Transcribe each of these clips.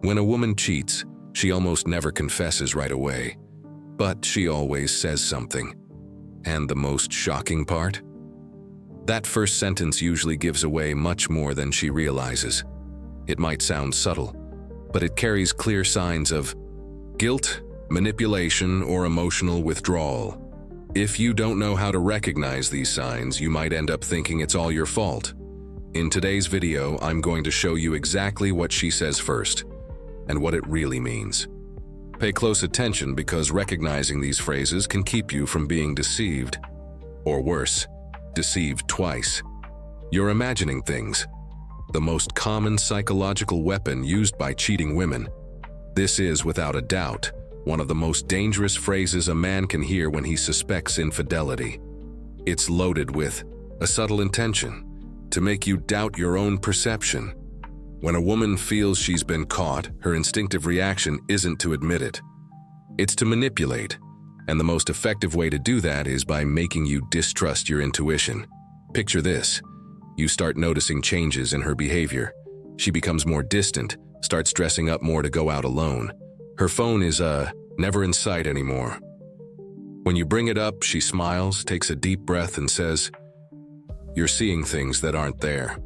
When a woman cheats, she almost never confesses right away, but she always says something. And the most shocking part? That first sentence usually gives away much more than she realizes. It might sound subtle, but it carries clear signs of guilt, manipulation, or emotional withdrawal. If you don't know how to recognize these signs, you might end up thinking it's all your fault. In today's video, I'm going to show you exactly what she says first, and what it really means. Pay close attention because recognizing these phrases can keep you from being deceived. Or worse, deceived twice. You're imagining things. The most common psychological weapon used by cheating women. This is, without a doubt, one of the most dangerous phrases a man can hear when he suspects infidelity. It's loaded with a subtle intention to make you doubt your own perception. When a woman feels she's been caught, her instinctive reaction isn't to admit it. It's to manipulate, and the most effective way to do that is by making you distrust your intuition. Picture this. You start noticing changes in her behavior. She becomes more distant, starts dressing up more to go out alone. Her phone is, never in sight anymore. When you bring it up, she smiles, takes a deep breath, and says, "You're seeing things that aren't there."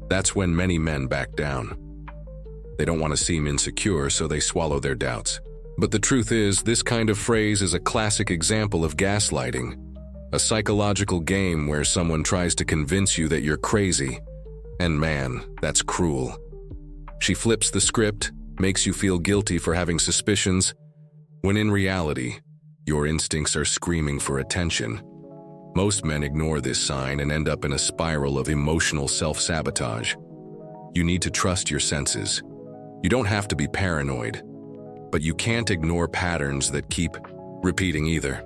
That's when many men back down. They don't want to seem insecure, so they swallow their doubts. But the truth is, this kind of phrase is a classic example of gaslighting, a psychological game where someone tries to convince you that you're crazy. And man, that's cruel. She flips the script, makes you feel guilty for having suspicions, when in reality, your instincts are screaming for attention. Most men ignore this sign and end up in a spiral of emotional self-sabotage. You need to trust your senses. You don't have to be paranoid, but you can't ignore patterns that keep repeating either.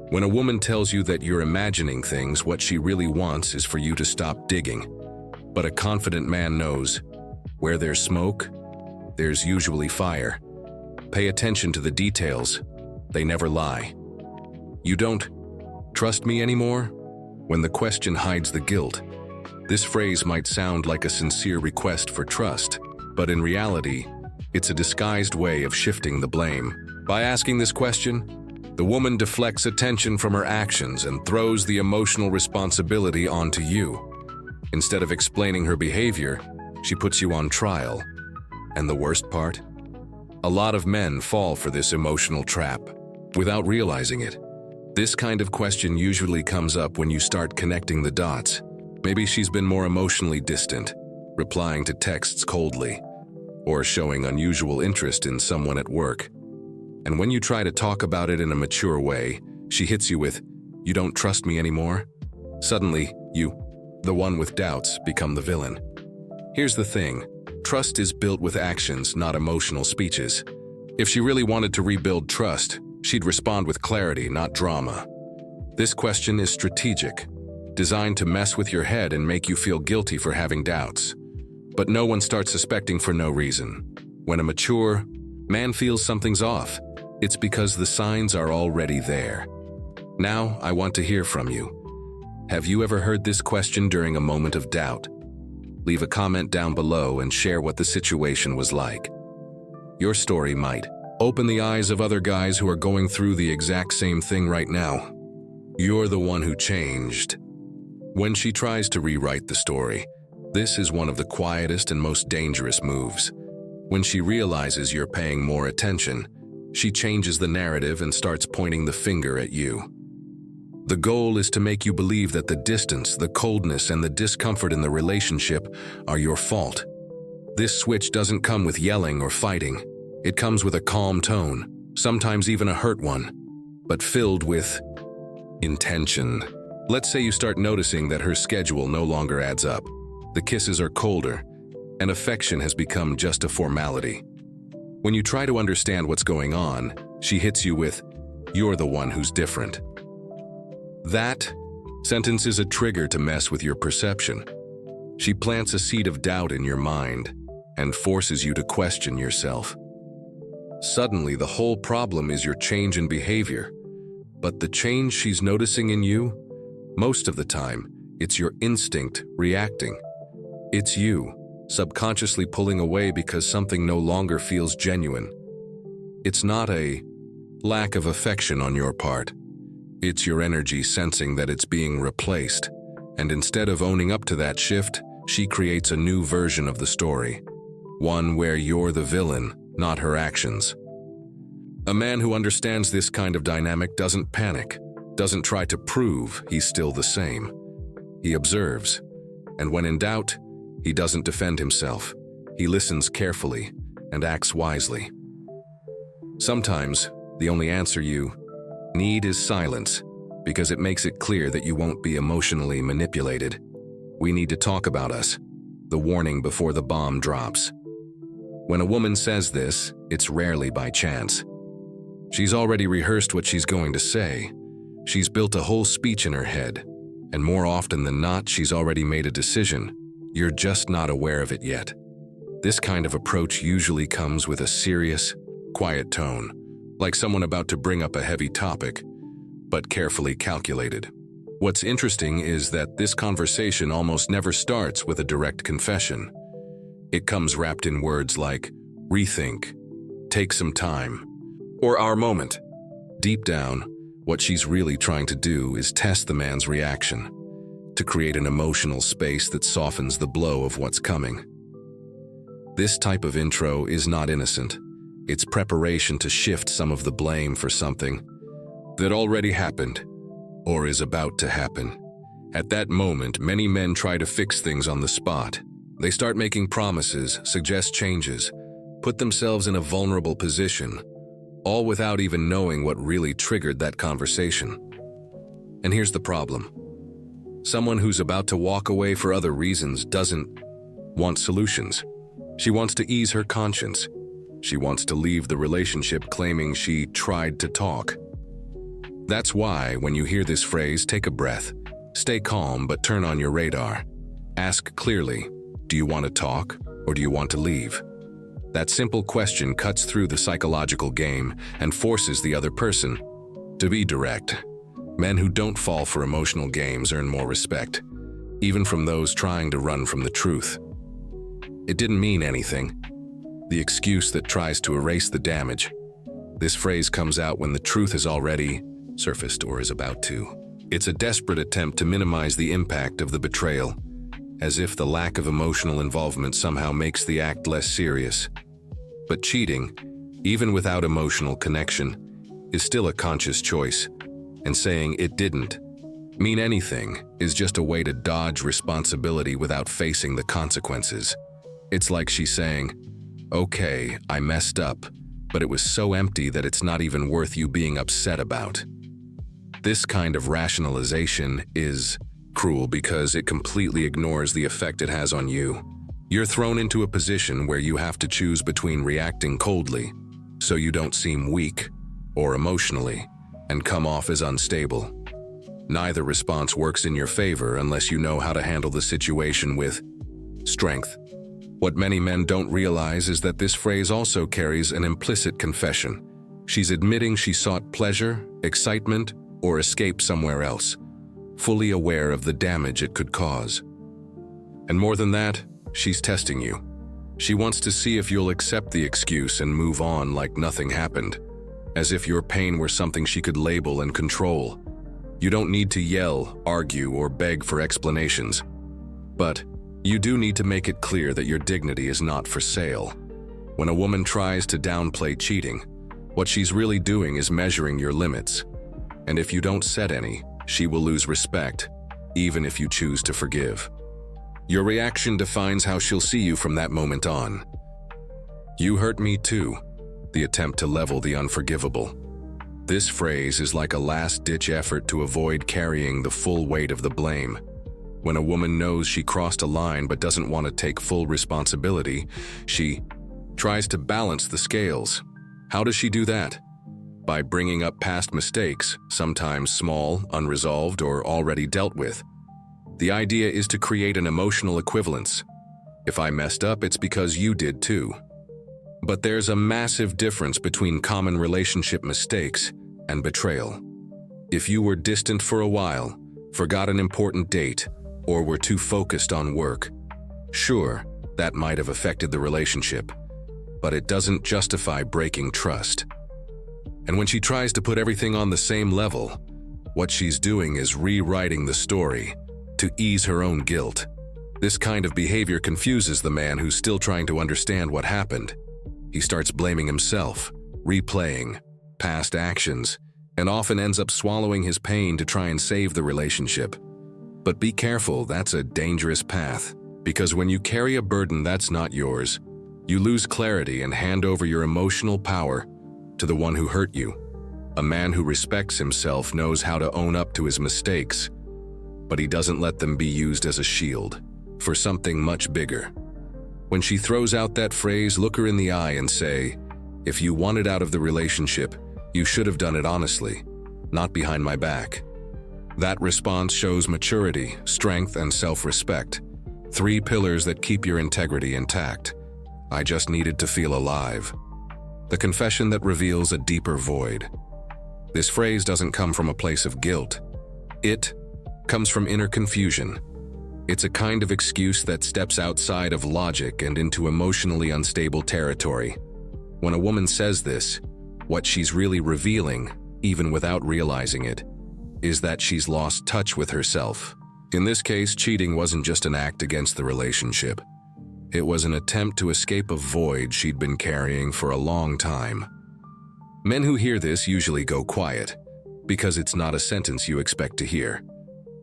When a woman tells you that you're imagining things, what she really wants is for you to stop digging. But a confident man knows, where there's smoke, there's usually fire. Pay attention to the details. They never lie. You don't trust me anymore? When the question hides the guilt, this phrase might sound like a sincere request for trust, but in reality, it's a disguised way of shifting the blame. By asking this question, the woman deflects attention from her actions and throws the emotional responsibility onto you. Instead of explaining her behavior, she puts you on trial. And the worst part? A lot of men fall for this emotional trap without realizing it. This kind of question usually comes up when you start connecting the dots. Maybe she's been more emotionally distant, replying to texts coldly, or showing unusual interest in someone at work. And when you try to talk about it in a mature way, she hits you with, "You don't trust me anymore?" Suddenly, you, the one with doubts, become the villain. Here's the thing. Trust is built with actions, not emotional speeches. If she really wanted to rebuild trust, she'd respond with clarity, not drama. This question is strategic, designed to mess with your head and make you feel guilty for having doubts. But no one starts suspecting for no reason. When a mature man feels something's off, it's because the signs are already there. Now, I want to hear from you. Have you ever heard this question during a moment of doubt? Leave a comment down below and share what the situation was like. Your story might open the eyes of other guys who are going through the exact same thing right now. You're the one who changed. When she tries to rewrite the story, this is one of the quietest and most dangerous moves. When she realizes you're paying more attention, she changes the narrative and starts pointing the finger at you. The goal is to make you believe that the distance, the coldness, and the discomfort in the relationship are your fault. This switch doesn't come with yelling or fighting. It comes with a calm tone, sometimes even a hurt one, but filled with intention. Let's say you start noticing that her schedule no longer adds up. The kisses are colder, and affection has become just a formality. When you try to understand what's going on, she hits you with, "You're the one who's different." That sentence is a trigger to mess with your perception. She plants a seed of doubt in your mind and forces you to question yourself. Suddenly, the whole problem is your change in behavior. But the change she's noticing in you, most of the time, it's your instinct reacting. It's you, subconsciously pulling away because something no longer feels genuine. It's not a lack of affection on your part. It's your energy sensing that it's being replaced, and instead of owning up to that shift, she creates a new version of the story, one where you're the villain, not her actions. A man who understands this kind of dynamic doesn't panic, doesn't try to prove he's still the same. He observes, and when in doubt, he doesn't defend himself. He listens carefully and acts wisely. Sometimes, the only answer you need is silence, because it makes it clear that you won't be emotionally manipulated. We need to talk about us, the warning before the bomb drops. When a woman says this, it's rarely by chance. She's already rehearsed what she's going to say. She's built a whole speech in her head, and more often than not, she's already made a decision. You're just not aware of it yet. This kind of approach usually comes with a serious, quiet tone, like someone about to bring up a heavy topic, but carefully calculated. What's interesting is that this conversation almost never starts with a direct confession. It comes wrapped in words like rethink, take some time, or our moment. Deep down, what she's really trying to do is test the man's reaction, to create an emotional space that softens the blow of what's coming. This type of intro is not innocent. It's preparation to shift some of the blame for something that already happened or is about to happen. At that moment, many men try to fix things on the spot. They start making promises, suggest changes, put themselves in a vulnerable position, all without even knowing what really triggered that conversation. And here's the problem. Someone who's about to walk away for other reasons doesn't want solutions. She wants to ease her conscience. She wants to leave the relationship claiming she tried to talk. That's why, when you hear this phrase, take a breath. Stay calm, but turn on your radar. Ask clearly, do you want to talk, or do you want to leave? That simple question cuts through the psychological game and forces the other person to be direct. Men who don't fall for emotional games earn more respect, even from those trying to run from the truth. It didn't mean anything. The excuse that tries to erase the damage. This phrase comes out when the truth has already surfaced or is about to. It's a desperate attempt to minimize the impact of the betrayal, as if the lack of emotional involvement somehow makes the act less serious. But cheating, even without emotional connection, is still a conscious choice, and saying it didn't mean anything is just a way to dodge responsibility without facing the consequences. It's like she's saying, okay, I messed up, but it was so empty that it's not even worth you being upset about. This kind of rationalization is cruel because it completely ignores the effect it has on you. You're thrown into a position where you have to choose between reacting coldly, so you don't seem weak, or emotionally, and come off as unstable. Neither response works in your favor unless you know how to handle the situation with strength. What many men don't realize is that this phrase also carries an implicit confession. She's admitting she sought pleasure, excitement, or escape somewhere else, fully aware of the damage it could cause. And more than that, she's testing you. She wants to see if you'll accept the excuse and move on like nothing happened, as if your pain were something she could label and control. You don't need to yell, argue, or beg for explanations. But you do need to make it clear that your dignity is not for sale. When a woman tries to downplay cheating, what she's really doing is measuring your limits. And if you don't set any, she will lose respect, even if you choose to forgive. Your reaction defines how she'll see you from that moment on. You hurt me too, the attempt to level the unforgivable. This phrase is like a last-ditch effort to avoid carrying the full weight of the blame. When a woman knows she crossed a line but doesn't want to take full responsibility, she tries to balance the scales. How does she do that? By bringing up past mistakes, sometimes small, unresolved, or already dealt with. The idea is to create an emotional equivalence. If I messed up, it's because you did too. But there's a massive difference between common relationship mistakes and betrayal. If you were distant for a while, forgot an important date, or were too focused on work, sure, That might have affected the relationship, but it doesn't justify breaking trust. And when she tries to put everything on the same level, what she's doing is rewriting the story to ease her own guilt. This kind of behavior confuses the man who's still trying to understand what happened. He starts blaming himself, replaying past actions, and often ends up swallowing his pain to try and save the relationship. But be careful, that's a dangerous path, because when you carry a burden that's not yours, you lose clarity and hand over your emotional power to the one who hurt you. A man who respects himself knows how to own up to his mistakes, but he doesn't let them be used as a shield for something much bigger. When she throws out that phrase, look her in the eye and say, "If you wanted out of the relationship, you should have done it honestly, not behind my back." That response shows maturity, strength, and self-respect. 3 pillars that keep your integrity intact. I just needed to feel alive. The confession that reveals a deeper void. This phrase doesn't come from a place of guilt. It comes from inner confusion. It's a kind of excuse that steps outside of logic and into emotionally unstable territory. When a woman says this, what she's really revealing, even without realizing it, is that she's lost touch with herself. In this case, cheating wasn't just an act against the relationship. It was an attempt to escape a void she'd been carrying for a long time. Men who hear this usually go quiet, because it's not a sentence you expect to hear.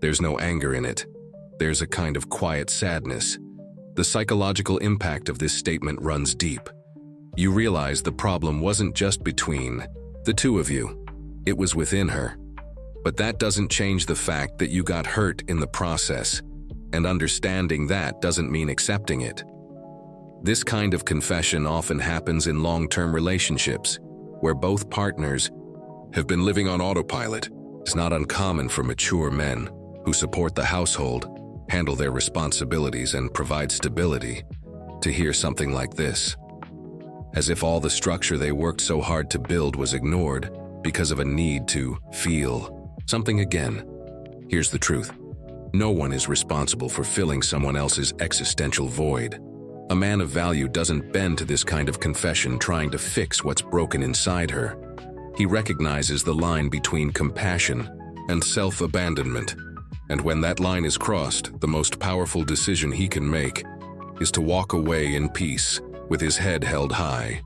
There's no anger in it. There's a kind of quiet sadness. The psychological impact of this statement runs deep. You realize the problem wasn't just between the two of you. It was within her. But that doesn't change the fact that you got hurt in the process, and understanding that doesn't mean accepting it. This kind of confession often happens in long-term relationships, where both partners have been living on autopilot. It's not uncommon for mature men who support the household, handle their responsibilities, and provide stability to hear something like this. As if all the structure they worked so hard to build was ignored because of a need to feel something again. Here's the truth. No one is responsible for filling someone else's existential void. A man of value doesn't bend to this kind of confession trying to fix what's broken inside her. He recognizes the line between compassion and self-abandonment. And when that line is crossed, the most powerful decision he can make is to walk away in peace with his head held high.